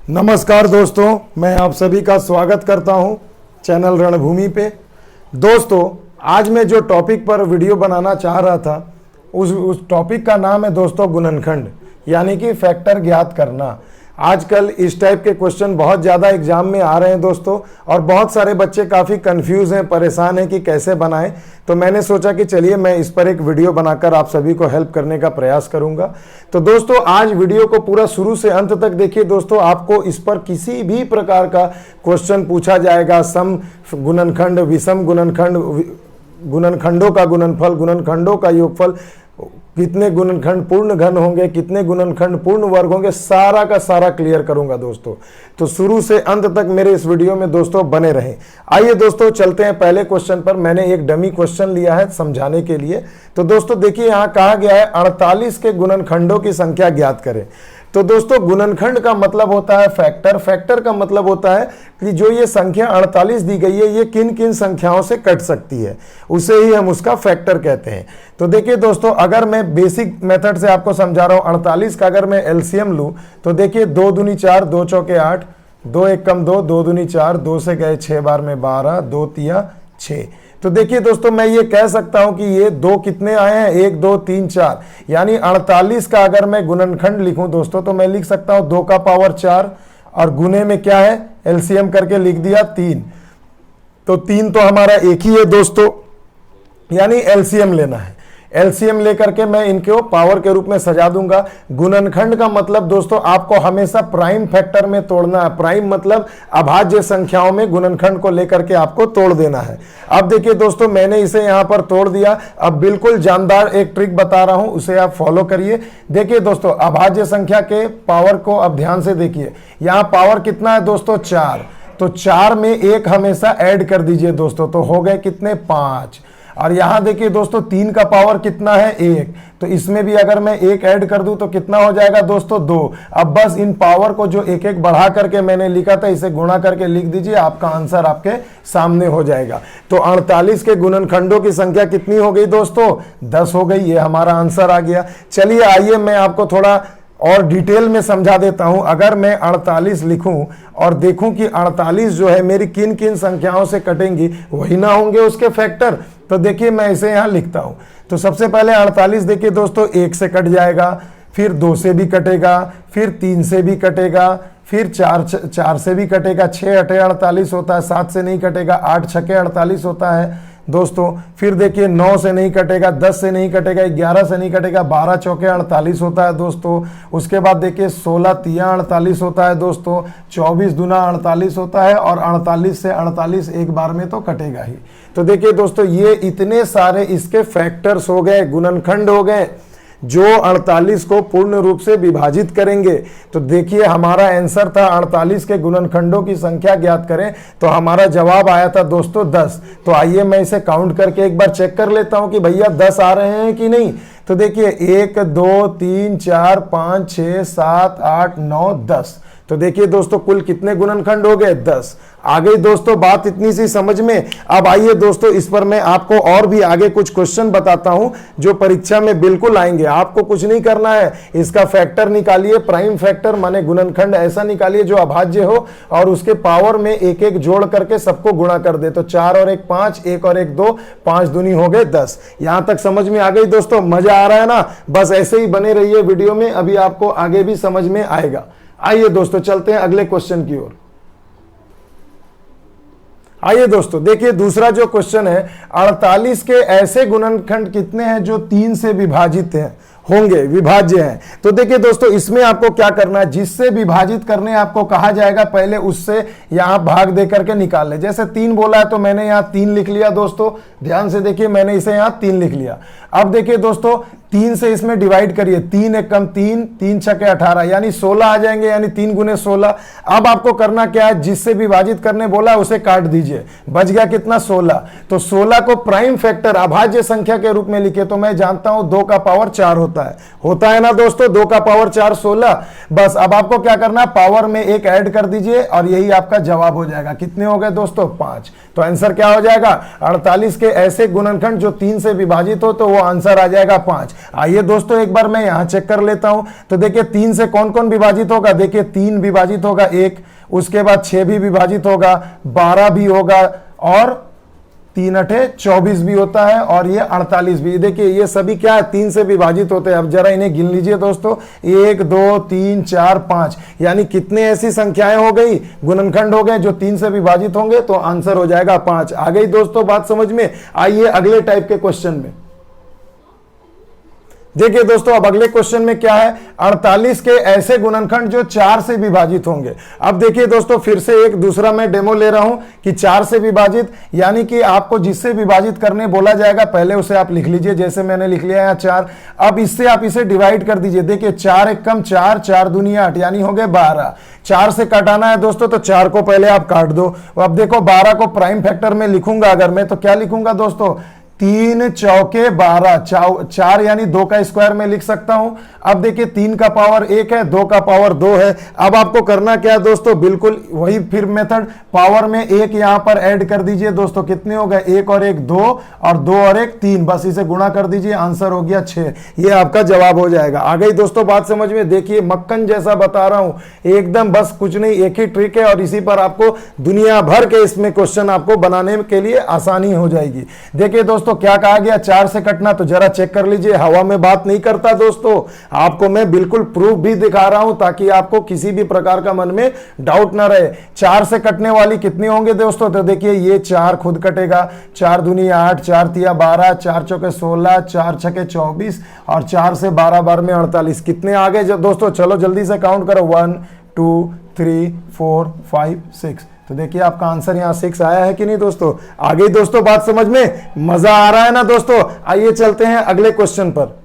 नमस्कार दोस्तों, मैं आप सभी का स्वागत करता हूं चैनल रणभूमि पे। दोस्तों, आज मैं जो टॉपिक पर वीडियो बनाना चाह रहा था उस टॉपिक का नाम है दोस्तों गुणनखंड, यानी कि फैक्टर ज्ञात करना। आजकल इस टाइप के क्वेश्चन बहुत ज़्यादा एग्जाम में आ रहे हैं दोस्तों, और बहुत सारे बच्चे काफ़ी कंफ्यूज हैं, परेशान हैं कि कैसे बनाएं। तो मैंने सोचा कि चलिए मैं इस पर एक वीडियो बनाकर आप सभी को हेल्प करने का प्रयास करूंगा। तो दोस्तों, आज वीडियो को पूरा शुरू से अंत तक देखिए दोस्तों। आपको इस पर किसी भी प्रकार का क्वेश्चन पूछा जाएगा, सम गुणनखंड, विषम गुणनखंड, गुणनखंडों का गुणनफल, गुणनखंडों का योगफल, कितने गुणनखंड पूर्ण घन होंगे, कितने गुणनखंड पूर्ण वर्ग होंगे, सारा का सारा क्लियर करूंगा दोस्तों। तो शुरू से अंत तक मेरे इस वीडियो में दोस्तों बने रहें। आइए दोस्तों चलते हैं पहले क्वेश्चन पर। मैंने एक डमी क्वेश्चन लिया है समझाने के लिए। तो दोस्तों देखिए, यहाँ कहा गया है 48 के गुणनखंडों की संख्या ज्ञात करें। तो दोस्तों, गुणनखंड का मतलब होता है फैक्टर, फैक्टर का मतलब होता है कि जो ये संख्या 48 दी गई है ये किन किन संख्याओं से कट सकती है, उसे ही हम उसका फैक्टर कहते हैं। तो देखिए दोस्तों, अगर मैं बेसिक मेथड से आपको समझा रहा हूं, 48 का अगर मैं एलसीएम लूं तो देखिए 2 दूनी 4, 2 चौके 8, 2 एक कम 2, 2 दूनी 4, 2 से गए 6 बार में 12, 2 तिया 6। तो देखिए दोस्तों, मैं ये कह सकता हूं कि ये 2 कितने आए हैं, 1 2 3 4, यानी 48 का अगर मैं गुणनखंड लिखूं दोस्तों तो मैं लिख सकता हूं 2 का पावर 4, और गुने में क्या है, एलसीएम करके लिख दिया 3। तो 3 तो हमारा एक ही है दोस्तों, यानी एलसीएम लेना है। एलसीएम लेकर के मैं इनको पावर के रूप में सजा दूंगा। गुणनखंड का मतलब दोस्तों आपको हमेशा प्राइम फैक्टर में तोड़ना है। प्राइम मतलब अभाज्य संख्याओं में गुणनखंड को लेकर के आपको तोड़ देना है। अब देखिए दोस्तों, मैंने इसे यहां पर तोड़ दिया। अब बिल्कुल जानदार एक ट्रिक बता रहा हूं, उसे आप फॉलो करिए। देखिए दोस्तों, अभाज्य संख्या के पावर को अब ध्यान से देखिए। यहां पावर कितना है दोस्तों, 4। तो 4 में 1 हमेशा ऐड कर दीजिए दोस्तों, तो हो गए कितने, 5। और यहां देखिए दोस्तों 3 का पावर कितना है, 1। तो इसमें भी अगर मैं 1 ऐड कर दूं तो कितना हो जाएगा दोस्तों, 2। अब बस इन पावर को जो एक एक बढ़ा करके मैंने लिखा था इसे गुणा करके लिख दीजिए, आपका आंसर आपके सामने हो जाएगा। तो 48 के गुणनखंडों की संख्या कितनी हो गई दोस्तों, 10 हो गई। ये हमारा आंसर आ गया। चलिए आइए मैं आपको थोड़ा और डिटेल में समझा देता हूं। अगर मैं 48 लिखूं और देखूं कि 48 जो है मेरी किन किन संख्याओं से कटेंगी, वही ना होंगे उसके फैक्टर। तो देखिए मैं इसे यहां लिखता हूं। तो सबसे पहले 48 देखिए दोस्तों 1 से कट जाएगा, फिर 2 से भी कटेगा, फिर 3 से भी कटेगा, फिर 4 से भी कटेगा, 6 अठे 48 होता है, 7 से नहीं कटेगा, 8 छके 48 होता है दोस्तों। फिर देखिए 9 से नहीं कटेगा, 10 से नहीं कटेगा, 11 से नहीं कटेगा, 12 चौके 48 होता है दोस्तों। उसके बाद देखिए 16 तिया 48 होता है दोस्तों, 24 दूना 48 होता है, और 48 से 48 एक बार में तो कटेगा ही। तो देखिए दोस्तों, ये इतने सारे इसके फैक्टर्स हो गए, गुणनखंड हो गए जो 48 को पूर्ण रूप से विभाजित करेंगे। तो देखिए हमारा आंसर था 48 के गुणनखंडों की संख्या ज्ञात करें, तो हमारा जवाब आया था दोस्तों 10। तो आइए मैं इसे काउंट करके एक बार चेक कर लेता हूं कि भैया 10 आ रहे हैं कि नहीं। तो देखिए 1 2 3 4 5 6 7 8 9 10। तो देखिए दोस्तों कुल कितने गुणनखंड हो गए, 10। आ गई दोस्तों बात इतनी सी समझ में। अब आइए दोस्तों इस पर मैं आपको और भी आगे कुछ क्वेश्चन बताता हूं जो परीक्षा में बिल्कुल आएंगे। आपको कुछ नहीं करना है, इसका फैक्टर निकालिए, प्राइम फैक्टर माने गुणनखंड ऐसा निकालिए जो अभाज्य हो, और उसके पावर में एक एक जोड़ करके सबको गुणा कर दे। तो 4 और 1 5, 1 और 1 2, 5 दूनी हो गए 10। यहां तक समझ में आ गई दोस्तों, मजा आ रहा है ना। बस ऐसे ही बने रहिए वीडियो में, अभी आपको आगे भी समझ में आएगा। आइए दोस्तों चलते हैं अगले क्वेश्चन की ओर। आइए दोस्तों देखिए दूसरा जो क्वेश्चन है, 48 के ऐसे गुणनखंड कितने हैं जो 3 से विभाजित हैं, होंगे, विभाज्य हैं। तो देखिए दोस्तों इसमें आपको क्या करना है, जिससे विभाजित करने आपको कहा जाएगा पहले उससे यहां भाग दे करके निकाल ले। जैसे 3 बोला है तो मैंने यहां 3 लिख लिया दोस्तों, ध्यान से देखिए मैंने इसे यहां 3 लिख लिया। अब देखिए दोस्तों 3 से इसमें डिवाइड करिए, 3 एक कम 3, 3 छके 18, यानी 16 आ जाएंगे, यानी 3 गुने 16। अब आपको करना क्या है, जिससे विभाजित करने बोला उसे काट दीजिए, बच गया कितना, 16। तो 16 को प्राइम फैक्टर अभाज्य संख्या के रूप में लिखे तो मैं जानता हूं 2 का पावर 4 होता है ना दोस्तों, 2 का पावर 4 16। बस अब आपको क्या करना है, पावर में 1 ऐड कर दीजिए और यही आपका जवाब हो जाएगा। कितने हो गए दोस्तों, 5। तो आंसर क्या हो जाएगा, 48 के ऐसे गुणनखंड जो 3 से विभाजित हो, तो वो आंसर आ जाएगा 5। आइए दोस्तों एक बार मैं यहां चेक कर लेता हूं। तो देखिए 3 से कौन कौन विभाजित होगा, देखिए 3 विभाजित होगा 1, उसके बाद 6 भी विभाजित होगा, 12 भी होगा और 3 अठे 24 भी होता है और ये 48 भी। देखिए ये सभी क्या है, 3 से विभाजित होते हैं। अब जरा इन्हें गिन लीजिए दोस्तों, 1 2 3 4 5, यानी कितने ऐसी संख्याएं हो गई, गुणनखंड हो गए जो 3 से विभाजित होंगे, तो आंसर हो जाएगा 5। आ गई दोस्तों बात समझ में। आइए अगले टाइप के क्वेश्चन में। देखिए दोस्तों अब अगले क्वेश्चन में क्या है, 48 के ऐसे गुणनखंड जो 4 से विभाजित होंगे। अब देखिए दोस्तों फिर से एक दूसरा मैं डेमो ले रहा हूं कि 4 से विभाजित, यानी कि आपको जिससे विभाजित करने बोला जाएगा पहले उसे आप लिख लीजिए, जैसे मैंने लिख लिया है 4। अब इससे आप इसे डिवाइड कर दीजिए। देखिए 4 एक कम 4, 4 दूनी 8, यानी हो गए 12। 4 से काटाना है दोस्तों, तो 4 को पहले आप काट दो। अब देखो 12 को प्राइम फैक्टर में लिखूंगा अगर मैं, तो क्या लिखूंगा दोस्तों, 3 चौके 12, 4 यानी 2 का स्क्वायर में लिख सकता हूं। अब देखिए 3 का पावर 1 है, 2 का पावर 2 है। अब आपको करना क्या है दोस्तों, बिल्कुल वही फिर मेथड, पावर में 1 यहां पर ऐड कर दीजिए दोस्तों। कितने हो गए, 1 और 1 2, और 2 और 1 3, बस इसे गुणा कर दीजिए, आंसर हो गया 6। ये आपका जवाब हो जाएगा। आ गई दोस्तों बात समझ में। देखिए मक्खन जैसा बता रहा हूं एकदम, बस कुछ नहीं, एक ही ट्रिक है और इसी पर आपको दुनिया भर के इसमें क्वेश्चन आपको बनाने के लिए आसानी हो जाएगी। देखिए दोस्तों क्या कहा गया, 4 से कटना, तो जरा चेक कर लीजिए, हवा में बात नहीं करता दोस्तों, आपको मैं बिल्कुल प्रूफ भी दिखा रहा हूं ताकि आपको किसी भी प्रकार का मन में डाउट ना रहे। 4 से कटने वाली कितनी होंगे दोस्तों, तो देखिए ये 4 खुद कटेगा, 4 दूनी 8, 4 तिया 12, 4 चौके 16, 4 छके 24 और 4 से 12 बार में 48। कितने आ गए दोस्तों, चलो जल्दी से काउंट करो, 1 2 3 4 5 6। तो देखिए आपका आंसर यहां 6 आया है कि नहीं दोस्तों। आ गई दोस्तों बात समझ में, मजा आ रहा है ना दोस्तों। आइए चलते हैं अगले क्वेश्चन पर।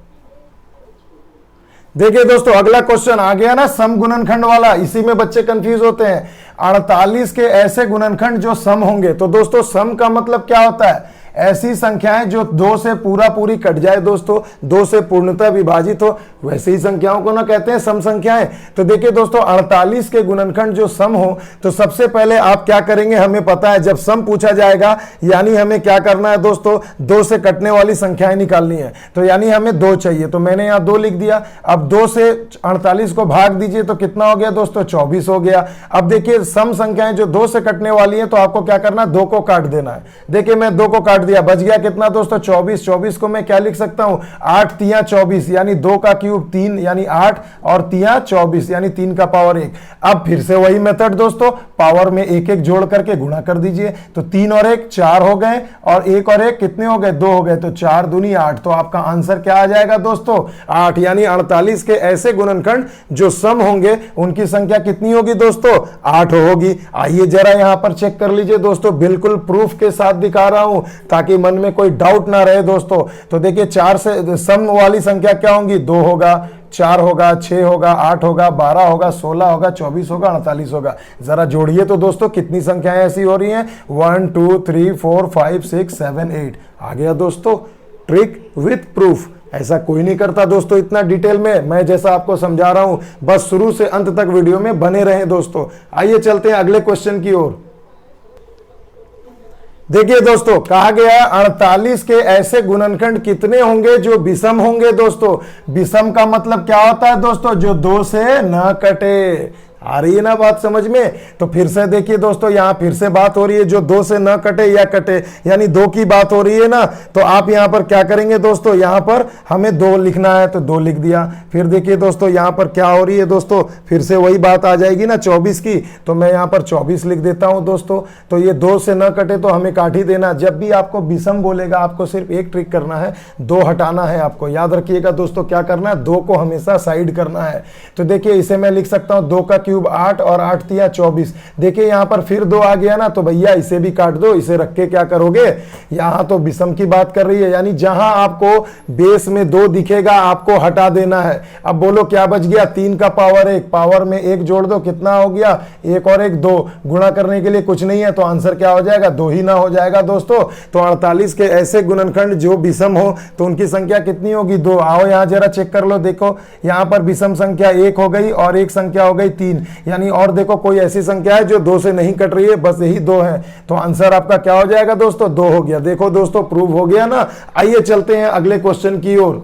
देखिए दोस्तों अगला क्वेश्चन आ गया ना सम गुणनखंड वाला, इसी में बच्चे कंफ्यूज होते हैं। 48 के ऐसे गुणनखंड जो सम होंगे। तो दोस्तों सम का मतलब क्या होता है, ऐसी संख्याएं जो 2 से पूरा पूरी कट जाए दोस्तों, 2 से पूर्णतः विभाजित हो, वैसे ही संख्याओं को ना कहते हैं सम संख्याएं। तो देखिए दोस्तों 48 के गुणनखंड जो सम हो, तो सबसे पहले आप क्या करेंगे, हमें पता है जब सम पूछा जाएगा यानी हमें क्या करना है दोस्तों, 2 से कटने वाली संख्याएं निकालनी है। तो यानी हमें 2 चाहिए, तो मैंने यहां 2 लिख दिया। अब 2 से 48 को भाग दीजिए तो कितना हो गया दोस्तों, 24 हो गया। अब देखिए सम संख्याएं जो 2 से कटने वाली है, तो आपको क्या करना है, 2 को काट देना है। देखिए मैं 2 को काट दिया, बच गया कितना दोस्तों, 24। 24 को मैं क्या लिख सकता हूं, 8 तिया 24, यानी 2 का क्यूब 3 यानी 8 और तिया 24 यानी 3 का पावर 1। अब फिर से वही मेथड दोस्तों, पावर में 1 1 जोड़ करके गुणा कर दीजिए। तो 3 और 1 4 हो गए और 1 और 1 कितने हो गए, 2 हो गए। तो 4 दूनी 8, तो आपका आंसर क्या आ जाएगा दोस्तों, 8। यानी 48 के ऐसे गुणनखंड जो सम होंगे उनकी संख्या कितनी होगी दोस्तों, 8 होगी। आइए जरा यहां पर चेक कर लीजिए दोस्तों, बिल्कुल प्रूफ के साथ दिखा रहा हूं ताकि मन में कोई डाउट ना रहे दोस्तों। तो देखिए 4 से सम वाली संख्या क्या होंगी, 2 होगा, 4 होगा, 6 होगा, 8 होगा, 12 होगा, 16 होगा, 24 होगा, 48 होगा। जरा जोड़िए तो दोस्तों कितनी संख्याएं ऐसी हो रही हैं, 1 2 3 4 5 6 7 8। आ गया दोस्तों ट्रिक विथ प्रूफ। ऐसा कोई नहीं करता दोस्तों इतना डिटेल में, मैं जैसा आपको समझा रहा हूं, बस शुरू से अंत तक वीडियो में बने रहें दोस्तों। आइए चलते हैं अगले क्वेश्चन की ओर। देखिए दोस्तों कहा गया 48 के ऐसे गुणनखंड कितने होंगे जो विषम होंगे दोस्तों। विषम का मतलब क्या होता है दोस्तों, जो 2 से न कटे। आ रही है ना बात समझ में। तो फिर से देखिए दोस्तों यहां फिर से बात हो रही है जो 2 से न कटे या कटे, यानी 2 की बात हो रही है ना। तो आप यहां पर क्या करेंगे दोस्तों, यहां पर हमें 2 लिखना है तो 2 लिख दिया। फिर देखिए दोस्तों यहां पर क्या हो रही है दोस्तों, फिर से वही बात आ जाएगी ना 24 की, तो मैं यहां पर 24 लिख देता हूं दोस्तों। तो ये 2 से न कटे तो हमें काट ही देना। जब भी आपको विषम बोलेगा आपको सिर्फ एक ट्रिक करना है, 2 हटाना है आपको। याद रखिएगा दोस्तों क्या करना है, 2 को हमेशा साइड करना है। तो देखिए इसे मैं लिख सकता हूं 2 का क्यूब 8 और 8 तिया 24। देखिए यहां पर फिर 2 आ गया ना, तो भैया इसे भी काट दो। इसे रख के क्या करोगे, यहां तो विषम की बात कर रही है, यानी जहां आपको बेस में 2 दिखेगा आपको हटा देना है। अब बोलो क्या बच गया, 3 का पावर 1, पावर में 1 जोड़ दो, कितना हो गया, 1 और 1 2। गुणा करने के लिए कुछ नहीं है तो आंसर क्या हो जाएगा, 2 ही ना हो जाएगा दोस्तों। तो 48 के ऐसे गुणनखंड जो विषम हो तो उनकी संख्या कितनी होगी, 2। आओ यहां जरा चेक कर लो, देखो यहां पर विषम संख्या 1 हो गई और एक संख्या हो गई 3, यानी और देखो कोई ऐसी संख्या है जो 2 से नहीं कट रही है, बस यही 2 है। तो आंसर आपका क्या हो जाएगा दोस्तों, 2 हो गया। देखो दोस्तों प्रूव हो गया ना। आइए चलते हैं अगले क्वेश्चन की ओर।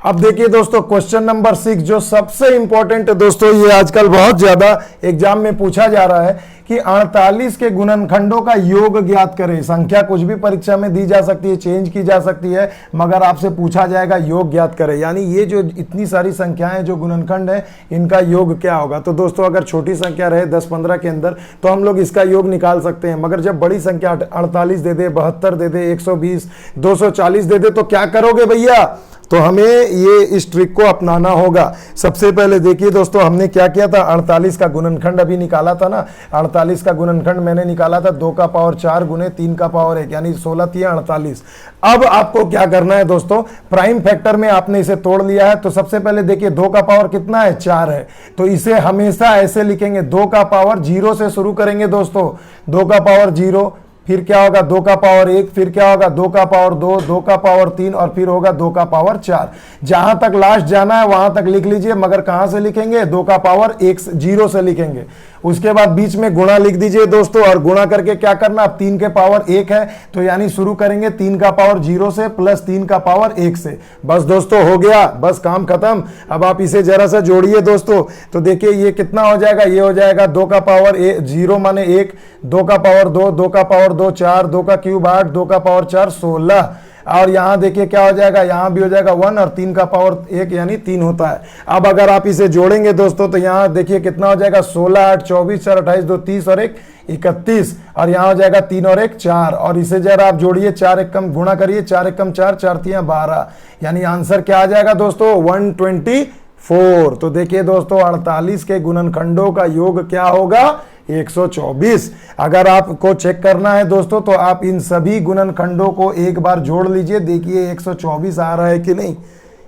अब देखिए दोस्तों क्वेश्चन नंबर 6 जो सबसे इंपॉर्टेंट है दोस्तों, ये आजकल बहुत ज्यादा एग्जाम में पूछा जा रहा है कि 48 के गुणनखंडों का योग ज्ञात करें। संख्या कुछ भी परीक्षा में दी जा सकती है, चेंज की जा सकती है, मगर आपसे पूछा जाएगा योग ज्ञात करें, यानी ये जो इतनी सारी संख्याएं जो गुणनखंड है इनका योग क्या होगा। तो दोस्तों अगर छोटी संख्या रहे 10-15 के अंदर तो हम लोग इसका योग निकाल सकते हैं, मगर जब बड़ी संख्या 48 दे दे, 72 दे दे, 120, 240 दे दे तो क्या करोगे भैया। तो हमें ये इस ट्रिक को अपनाना होगा। सबसे पहले देखिए दोस्तों हमने क्या किया था, 48 का गुणनखंड अभी निकाला था ना। 48 का गुणनखंड मैंने निकाला था 2 का पावर 4 गुने 3 का पावर 1, यानी 16 3 48। अब आपको क्या करना है दोस्तों, प्राइम फैक्टर में आपने इसे तोड़ लिया है। तो सबसे पहले देखिए 2 का पावर कितना है, 4 है, तो इसे हमेशा ऐसे लिखेंगे, 2 का पावर 0 से शुरू करेंगे दोस्तों। 2 का पावर 0, फिर क्या होगा 2 का पावर 1, फिर क्या होगा 2 का पावर 2, 2 का पावर 3 और फिर होगा 2 का पावर 4। जहां तक लास्ट जाना है वहां तक लिख लीजिए, मगर कहां से लिखेंगे, 2 का पावर 1 0 से लिखेंगे। उसके बाद बीच में गुणा लिख दीजिए दोस्तों, और गुणा करके क्या करना, अब 3 के पावर 1 है तो यानी शुरू करेंगे 3 का पावर 0 से प्लस 3 का पावर 1 से। बस दोस्तों हो गया, बस काम खत्म। अब आप इसे जरा सा जोड़िए दोस्तों, तो देखिए ये कितना हो जाएगा, ये हो जाएगा 2 का पावर 0 माने 1, 2 का पावर 2, 2 का पावर 2 4, 2 का क्यूब 8, 2 का पावर 4 16, और यहां देखिए क्या हो जाएगा, यहां भी हो जाएगा 1 और 3 का पावर 1 यानी 3 होता है। अब अगर आप इसे जोड़ेंगे दोस्तों तो यहां देखिए कितना हो जाएगा, 16 8 24 4 28 2 30 और 1 31, और यहां हो जाएगा 3 और 1 4, और इसे जरा आप जोड़िए, 4 1 कम गुणा करिए, 4 1 कम 4, 4 3 12, यानी आंसर क्या आ जाएगा दोस्तों 124। तो देखिए दोस्तों 48 के गुणनखंडों का योग क्या होगा, 124। अगर आपको चेक करना है दोस्तों तो आप इन सभी गुणनखंडों को एक बार जोड़ लीजिए, देखिए 124 आ रहा है कि नहीं।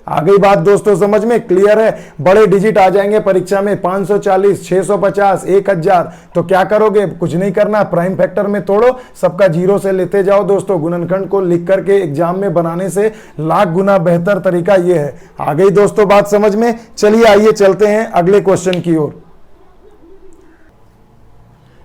आ गई बात दोस्तों समझ में, क्लियर है। बड़े डिजिट आ जाएंगे परीक्षा में 540, 650, 1000, तो क्या करोगे, कुछ नहीं करना, प्राइम फैक्टर में तोड़ो, सबका 0 से लेते जाओ दोस्तों। गुणनखंड को लिख करके एग्जाम में बनाने से लाख गुना बेहतर तरीका ये है। आ गई दोस्तों बात समझ में। चलिए आइए चलते हैं अगले क्वेश्चन की ओर।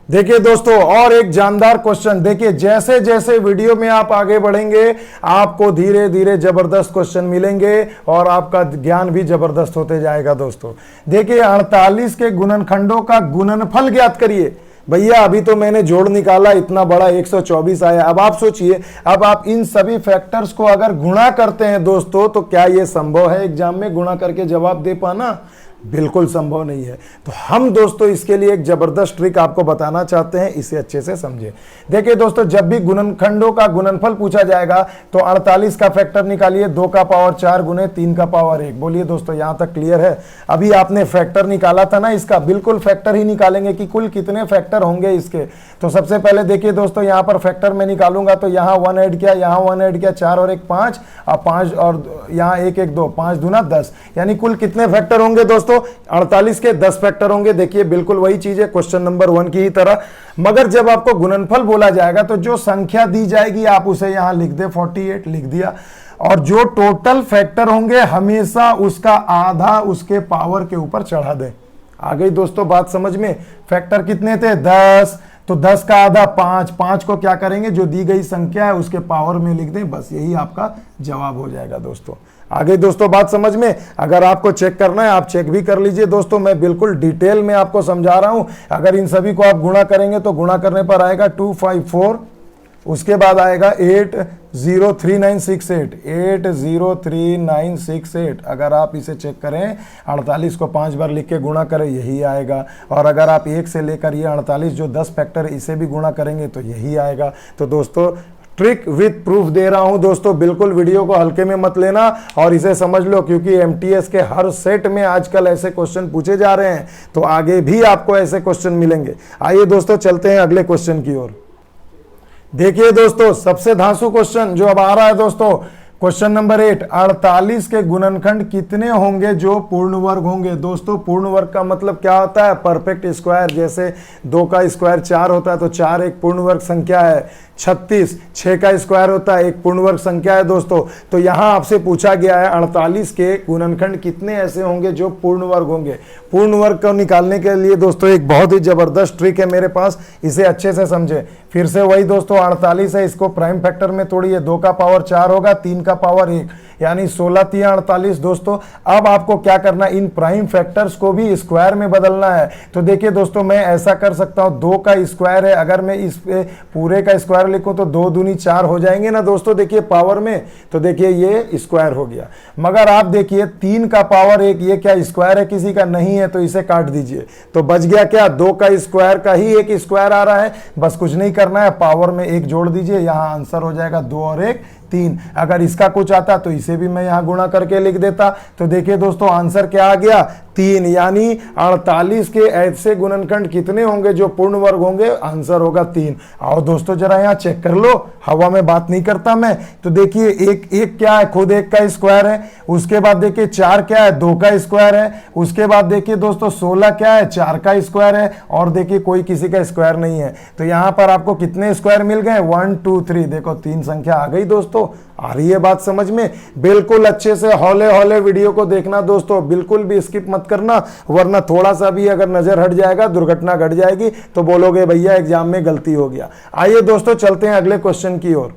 देखिए दोस्तों और एक जानदार क्वेश्चन, देखिए जैसे जैसे वीडियो में आप आगे बढ़ेंगे आपको धीरे धीरे जबरदस्त क्वेश्चन मिलेंगे और आपका ज्ञान भी जबरदस्त होते जाएगा दोस्तों। देखिए 48 के गुणनखंडों का गुणनफल ज्ञात करिए। भैया अभी तो मैंने जोड़ निकाला, इतना बड़ा 124 आया। अब आप सोचिए, अब आप इन सभी फैक्टर्स को अगर गुणा करते हैं दोस्तों तो क्या यह संभव है एग्जाम में गुणा करके जवाब दे पाना? बिल्कुल संभव नहीं है। तो हम दोस्तों इसके लिए एक जबरदस्त ट्रिक आपको बताना चाहते हैं, इसे अच्छे से समझिए। देखिए दोस्तों जब भी गुणनखंडों का गुणनफल पूछा जाएगा तो 48 का फैक्टर निकालिए, 2 का पावर 4 गुने 3 का पावर 1। बोलिए दोस्तों यहां तक क्लियर है? अभी आपने फैक्टर निकाला था ना इसका, बिल्कुल फैक्टर ही निकालेंगे कि कुल कितने फैक्टर होंगे इसके। तो सबसे पहले देखिए दोस्तों यहां पर फैक्टर में निकालूंगा तो यहां 1 ऐड किया, यहां 1 ऐड किया, 4 और 1 5, और 5 और यहां 1 1 2, 5 दूना 10, यानी कुल कितने फैक्टर होंगे दोस्तों? 48 के 10 फैक्टर होंगे। देखिए बिल्कुल वही चीज है क्वेश्चन नंबर 1 की ही तरह। मगर जब आपको गुणनफल बोला जाएगा तो जो संख्या दी जाएगी आप उसे यहां लिख दे, 48 लिख दिया, और जो टोटल फैक्टर होंगे हमेशा उसका आधा उसके पावर के ऊपर चढ़ा दे। आ गई दोस्तों बात समझ में। फैक्टर कितने थे? 10, तो 10 का आधा 5, 5 को क्या करेंगे, जो दी गई संख्या है उसके पावर में लिख दें, बस यही आपका जवाब हो जाएगा दोस्तों। आगे दोस्तों बात समझ में। अगर आपको चेक करना है आप चेक भी कर लीजिए दोस्तों, मैं बिल्कुल डिटेल में आपको समझा रहा हूं। अगर इन सभी को आप गुणा करेंगे तो गुणा करने पर आएगा 254, उसके बाद आएगा 803968, 803968। अगर आप इसे चेक करें 48 को 5 बार लिख के गुणा करें यही आएगा, और अगर आप 1 से लेकर ये 48 जो 10 फैक्टर इसे भी गुणा करेंगे तो यही आएगा। तो दोस्तों ट्रिक विथ प्रूफ दे रहा हूं दोस्तों, बिल्कुल वीडियो को हल्के में मत लेना और इसे समझ लो, क्योंकि एमटीएस के हर सेट में आजकल ऐसे क्वेश्चन पूछे जा रहे हैं, तो आगे भी आपको ऐसे क्वेश्चन मिलेंगे। आइए दोस्तों चलते हैं अगले क्वेश्चन की ओर। देखिए दोस्तों सबसे धांसू क्वेश्चन जो अब आ रहा है दोस्तों, क्वेश्चन नंबर 8, 48 के गुणनखंड कितने होंगे जो पूर्ण वर्ग होंगे? दोस्तों पूर्ण वर्ग का मतलब क्या होता है? Perfect square. जैसे 2 का स्क्वायर 4 होता है तो 4 एक पूर्ण वर्ग संख्या है। 36 6 का स्क्वायर होता है, एक पूर्ण वर्ग संख्या है दोस्तों। तो यहां आपसे पूछा गया है 48 के गुणनखंड कितने ऐसे होंगे जो पूर्ण वर्ग होंगे। पूर्ण वर्ग को निकालने के लिए दोस्तों एक बहुत ही जबरदस्त ट्रिक है मेरे पास, इसे अच्छे से समझे। फिर से वही दोस्तों 48 है, इसको प्राइम फैक्टर में तोड़िए, 2 का पावर 4 होगा, 3 का का पावर 1 यानी 16 तिया 48 दोस्तों। अब आपको क्या करना है, इन प्राइम फैक्टर्स को भी स्क्वायर में बदलना है। तो देखिए दोस्तों, मैं ऐसा कर सकता हूं, 2 का स्क्वायर है, अगर मैं इस पे पूरे का स्क्वायर लिखूं तो 2 दूनी 4 हो जाएंगे ना दोस्तों, देखिए पावर में। तो देखिए ये स्क्वायर हो गया। मगर आप देखिए 3 का पावर 1, ये क्या स्क्वायर है किसी का? नहीं है, तो इसे काट दीजिए। तो बच गया क्या, 2 का स्क्वायर का ही एक स्क्वायर आ रहा है। बस कुछ नहीं करना है, पावर में 1 जोड़ दीजिए, यहां आंसर हो जाएगा 2 और 1 3। अगर इसका कुछ आता तो इसे भी मैं यहां गुणा करके लिख देता। तो देखिए दोस्तों, आंसर क्या आ गया, 3। यानी 48 के ऐसे गुणनखंड कितने होंगे जो पूर्ण वर्ग होंगे? आंसर होगा 3। आओ दोस्तों जरा यहां चेक कर लो, हवा में बात नहीं करता मैं। तो देखिए एक क्या है, खुद 1 का स्क्वायर है। उसके बाद देखिए 4 क्या है, 2 का स्क्वायर है। उसके बाद देखिए दोस्तों 16 क्या है, 4 का स्क्वायर है। और देखिए कोई किसी का स्क्वायर नहीं है। तो यहां पर आपको कितने स्क्वायर मिल गए? 1 2 3। देखो 3 संख्या आ गई दोस्तों। आ रही है बात समझ में? बिल्कुल अच्छे से हौले हौले वीडियो को देखना दोस्तों, बिल्कुल भी स्किप मत करना, वरना थोड़ा सा भी अगर नजर हट जाएगा, दुर्घटना घट जाएगी, तो बोलोगे भैया एग्जाम में गलती हो गया। आइए दोस्तों चलते हैं अगले क्वेश्चन की ओर।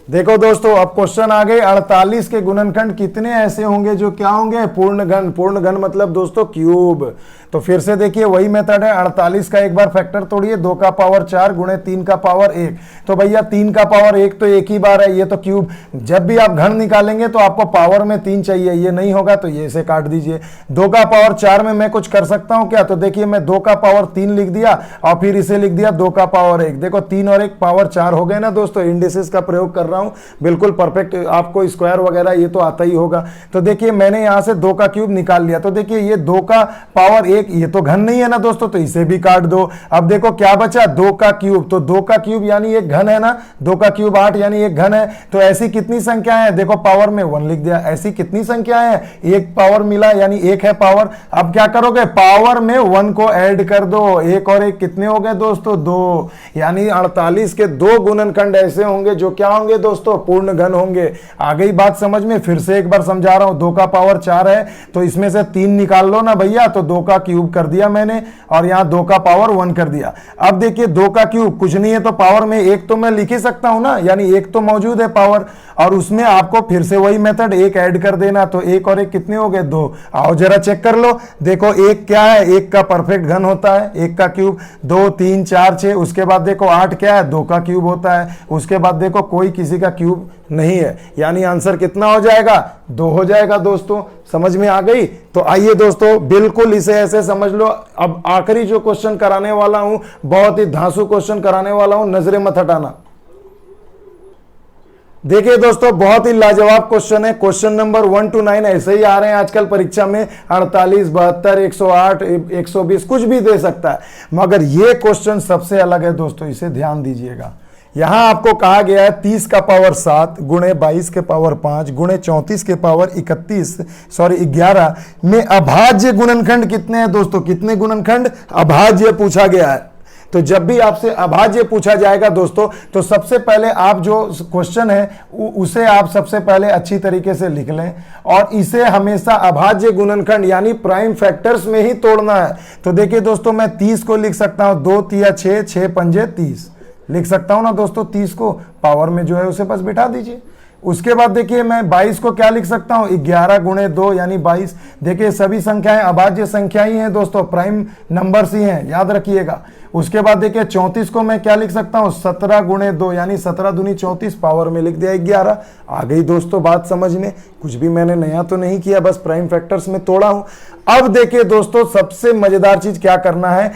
देखो दोस्तों, अब क्वेश्चन आ गए, 48 के गुणनखंड कितने ऐसे होंगे जो क्या होंगे? पूर्ण घन। पूर्ण घन मतलब दोस्तों क्यूब। तो फिर से देखिए वही मेथड है, 48 का एक बार फैक्टर तोड़िए, 2 का पावर 4 गुणे 3 का पावर 1। तो भैया 3 का पावर 1 तो एक ही बार है, ये तो क्यूब। जब भी आप घन निकालेंगे तो आपको पावर में 3 चाहिए, ये नहीं होगा तो ये से काट दीजिए। 2 का पावर 4 में मैं कुछ कर सकता हूं क्या? तो देखिए मैं 2 का पावर 3 लिख दिया और फिर इसे लिख दिया 2 का पावर 1। देखो 3 और 1 पावर 4 हो गए ना दोस्तों। इंडिसेस का प्रयोग कर रहा हूं, बिल्कुल परफेक्ट। आपको स्क्वायर वगैरह ये तो आता ही होगा। तो देखिए मैंने यहां से 2 का क्यूब निकाल लिया। तो देखिए ये 2 का पावर 1, ये तो घन नहीं है ना दोस्तों, तो इसे भी काट दो। अब देखो क्या बचा, 2 का क्यूब। तो 2 का क्यूब यानी एक घन है ना, 2 का क्यूब 8 यानी एक घन है। तो ऐसी कितनी संख्याएं हैं? देखो पावर में 1 लिख दिया। ऐसी कितनी संख्याएं हैं? एक पावर मिला यानी 1 है पावर। अब क्या करोगे, पावर में 1 को ऐड कर दो। 1 और 1 कितने हो गए दोस्तों? 2। यानी 48 के 2 गुणनखंड ऐसे होंगे जो क्या होंगे दोस्तों? पूर्ण घन होंगे। आ गई बात समझ में? फिर से एक बार समझा रहा हूं, 2 का पावर 4 है तो इसमें से 3 निकाल लो ना भैया। तो 2 का क्यूब कर दिया मैंने और यहां 2 का पावर 1 कर दिया। अब देखिए 2 का क्यूब कुछ नहीं है तो पावर में 1 तो मैं लिख ही सकता हूं ना, यानी 1 तो मौजूद है पावर, और उसमें आपको फिर से वही मेथड 1 ऐड कर देना। तो 1 और 1 कितने हो गए? 2। आओ जरा चेक कर लो। देखो 1 क्या है, 1 का परफेक्ट घन होता है, 1 का क्यूब। 2 3 4 6। उसके बाद देखो 8 क्या है, 2 का क्यूब होता है। उसके बाद देखो कोई किसी का क्यूब नहीं है, यानी आंसर कितना हो जाएगा? 2 हो जाएगा दोस्तों। समझ में आ गई? तो आइए दोस्तों बिल्कुल इसे ऐसे समझ लो। अब आखिरी जो क्वेश्चन कराने वाला हूं, बहुत ही धांसू क्वेश्चन कराने वाला हूं, नजरें मत हटाना। देखिए दोस्तों बहुत ही लाजवाब क्वेश्चन है। क्वेश्चन नंबर 1 to 9 ऐसे ही आ रहे हैं आजकल परीक्षा में, 48 72 108 120 कुछ भी दे सकता है, मगर ये क्वेश्चन सबसे अलग है दोस्तों, इसे ध्यान दीजिएगा। यहां आपको कहा गया है 30 का पावर 7 गुणे 22 के पावर 5 गुणे 34 के पावर 11 में अभाज्य गुणनखंड कितने हैं दोस्तों? कितने गुणनखंड? अभाज्य पूछा गया है। तो जब भी आपसे अभाज्य पूछा जाएगा दोस्तों, तो सबसे पहले आप जो क्वेश्चन है उसे आप सबसे पहले अच्छी तरीके से लिख लें, और इसे हमेशा अभाज्य गुणनखंड यानी प्राइम फैक्टर्स में ही तोड़ना है। तो देखिए दोस्तों मैं 30 को लिख सकता हूं 2 तिया 6 6 पंजे 30 लिख सकता हूं ना दोस्तों। 30 को पावर में जो है उसे बस बिठा दीजिए। उसके बाद देखिए मैं 22 को क्या लिख सकता हूं, 11 गुणे 2 यानी 22। देखिए सभी संख्याएं अभाज्य संख्या ही हैं दोस्तों, प्राइम नंबर्स ही हैं, याद रखिएगा। उसके बाद देखिए 34 को मैं क्या लिख सकता हूं, 17 गुणे 2 यानी 17 दूनी 34, पावर में लिख दिया 11। आ गई दोस्तों बात समझ में? कुछ भी मैंने नया तो नहीं किया, बस प्राइम फैक्टर्स में तोड़ा हूं। अब देखिए दोस्तों सबसे मजेदार चीज क्या करना है,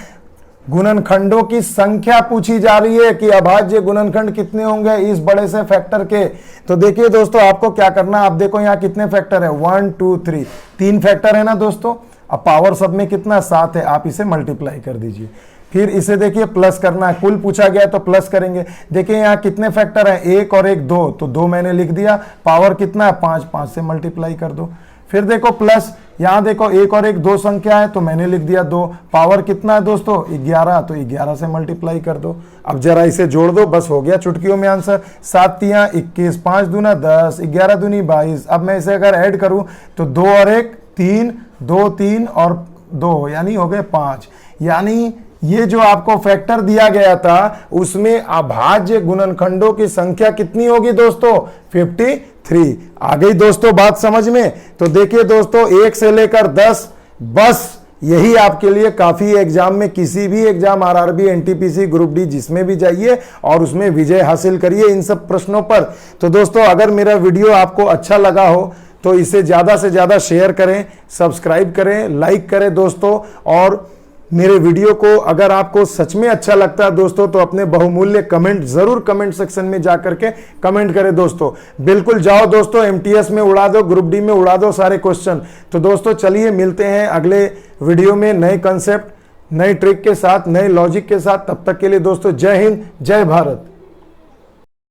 गुणनखंडों की संख्या पूछी जा रही है कि अभाज्य गुणनखंड कितने होंगे इस बड़े से फैक्टर के। तो देखिए दोस्तों आपको क्या करना है, आप देखो यहाँ कितने फैक्टर है, 1 2 3, 3 फैक्टर है ना दोस्तों। अब पावर सब में कितना 7 है, आप इसे मल्टीप्लाई कर दीजिए। फिर इसे देखिए प्लस करना है, कुल पूछा गया तो प्लस करेंगे। देखिए यहाँ कितने फैक्टर है, 1 और 1 2, तो 2 मैंने लिख दिया। पावर कितना है 5, 5 से मल्टीप्लाई कर दो। फिर देखो प्लस, यहां देखो 1 और 1 2 संख्या है तो मैंने लिख दिया 2। पावर कितना है दोस्तों 11, तो 11 से मल्टीप्लाई कर दो। अब जरा इसे जोड़ दो, बस हो गया चुटकियों में आंसर। 7 तिया 21, 5 दूना 10, 11 दूनी 22। अब मैं इसे अगर ऐड करूं तो 2 और 1 3, 2 3 और 2 यानी हो गए 5। यानी ये जो आपको फैक्टर दिया गया था उसमें अभाज्य गुणनखंडों की संख्या कितनी होगी दोस्तों? 53। आ गई दोस्तों बात समझ में? तो देखिए दोस्तों 1 से लेकर 10, बस यही आपके लिए काफी है एग्जाम में, किसी भी exam RRB, NTPC, group D जिसमें भी जाइए और उसमें विजय हासिल करिए इन सब प्रश्नों पर। तो दोस्तों अगर मेरा वीडियो आपको अच्छा लगा हो तो इसे ज्यादा से ज्यादा शेयर करें, सब्सक्राइब करें, लाइक करें दोस्तों। और मेरे वीडियो को अगर आपको सच में अच्छा लगता है दोस्तों तो अपने बहुमूल्य कमेंट जरूर कमेंट सेक्शन में जाकर के कमेंट करें दोस्तों। बिल्कुल जाओ दोस्तों, एमटीएस में उड़ा दो, ग्रुप डी में उड़ा दो सारे क्वेश्चन। तो दोस्तों चलिए मिलते हैं अगले वीडियो में नए कंसेप्ट, नई ट्रिक के साथ, नए लॉजिक के साथ। तब तक के लिए दोस्तों जय हिंद, जय भारत।